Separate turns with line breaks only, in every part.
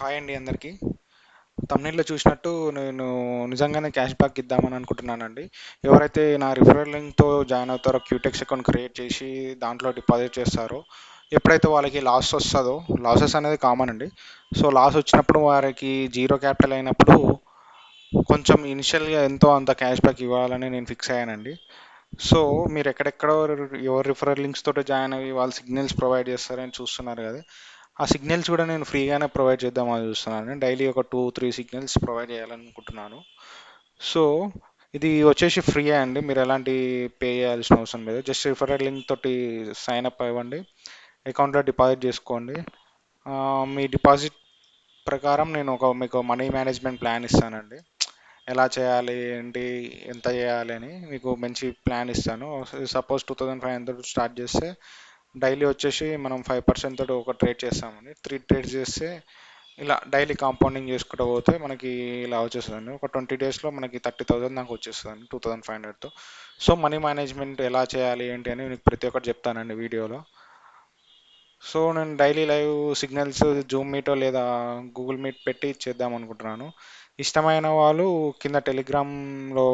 Hi అండి అందరికీ. తమ్నైల్‌లో చూసినట్టు నేను నిజంగానే క్యాష్ బ్యాక్ ఇద్దామని అనుకుంటున్నానండి. ఎవరైతే నా రిఫరల్ లింక్‌తో జాయిన్ అవుతారో క్యూటెక్స్ అకౌంట్ క్రియేట్ చేసి దాంట్లో డిపాజిట్ చేస్తారో, ఎప్పుడైతే వాళ్ళకి లాస్ వస్తదో, లాసెస్ అనేది కామన్ అండి. సో, లాస్ వచ్చినప్పుడు వారికి జీరో క్యాపిటల్ అయినప్పుడు కొంచెం ఇనిషియల్‌గా ఎంతో అంత క్యాష్ బ్యాక్ ఇవ్వాలని నేను ఫిక్స్ అయ్యానండి. సో, మీరు ఎక్కడెక్కడో ఎవరి రిఫరల్ లింక్స్ తోటి జాయిన్ అయ్యి వాళ్ళు సిగ్నల్స్ ప్రొవైడ్ చేస్తారని చూస్తున్నారు కదా! ఆ సిగ్నల్స్ కూడా నేను ఫ్రీగానే ప్రొవైడ్ చేద్దామని చూస్తున్నాను. డైలీ ఒక 2-3 సిగ్నల్స్ ప్రొవైడ్ చేయాలనుకుంటున్నాను. సో, ఇది వచ్చేసి ఫ్రీయే అండి. మీరు ఎలాంటి పే చేయాల్సిన అవసరం లేదు. జస్ట్ రిఫరల్ లింక్ తోటి సైన్ అప్ అవ్వండి. అకౌంట్లో డిపాజిట్ చేసుకోండి. మీ డిపాజిట్ ప్రకారం నేను మీకు మనీ మేనేజ్మెంట్ ప్లాన్ ఇస్తానండి. ఎలా చేయాలి, ఏంటి, ఎంత చేయాలి అని మీకు మంచి ప్లాన్ ఇస్తాను. సపోజ్ 2500 స్టార్ట్ చేస్తే డైలీ వచ్చేసి మనం 5% తోటి ఒక ట్రేడ్ చేస్తామండి. 3 ట్రేడ్స్ చేస్తే ఇలా డైలీ కాంపౌండింగ్ చేసుకుంటూ పోతే మనకి ఇలా వచ్చేస్తుందండి. ఒక 20 డేస్లో మనకి 30,000 దాకా వచ్చేస్తుందండి 2500తో. సో మనీ మేనేజ్మెంట్ ఎలా చేయాలి ఏంటి అని మీకు ప్రతి ఒక్కటి చెప్తానండి వీడియోలో. సో నేను డైలీ లైవ్ సిగ్నల్స్ జూమ్ మీటో లేదా గూగుల్ మీట్ పెట్టి చేద్దాం అనుకుంటున్నాను. ఇష్టమైన వాళ్ళు కింద టెలిగ్రామ్లో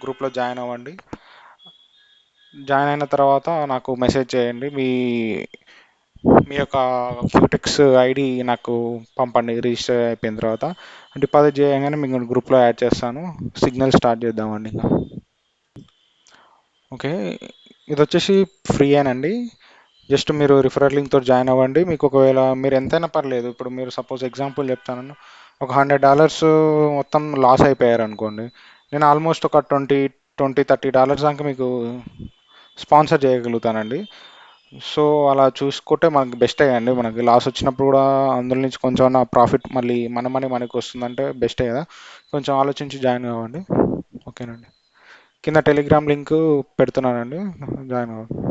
గ్రూప్లో జాయిన్ అవ్వండి. జాయిన్ అయిన తర్వాత నాకు మెసేజ్ చేయండి. మీ మీ యొక్క క్యూటెక్స్ ఐడి నాకు పంపండి రిజిస్టర్ అయిపోయిన తర్వాత. డిపాజిట్ చేయగానే మీకు గ్రూప్లో యాడ్ చేస్తాను. సిగ్నల్ స్టార్ట్ చేద్దామండి ఇంకా. ఓకే, ఇది వచ్చేసి ఫ్రీయేనండి. జస్ట్ మీరు రిఫరల్ లింక్ తోటి జాయిన్ అవ్వండి. మీకు ఒకవేళ మీరు ఎంతైనా పర్లేదు. ఇప్పుడు మీరు సపోజ్ ఎగ్జాంపుల్ చెప్తాను. ఒక $100 మొత్తం లాస్ అయిపోయారు అనుకోండి. నేను ఆల్మోస్ట్ ఒక $20-30 దాకా మీకు స్పాన్సర్ చేయగలుగుతానండి. సో అలా చూసుకుంటే మనకి బెస్టే అండి. మనకి లాస్ వచ్చినప్పుడు కూడా అందులో నుంచి కొంచెం ప్రాఫిట్ మళ్ళీ మన మనీ మనకి వస్తుందంటే బెస్టే కదా. కొంచెం ఆలోచించి జాయిన్ అవ్వండి. ఓకేనండి. కింద టెలిగ్రామ్ లింక్ పెడుతున్నానండి, జాయిన్ అవ్వండి.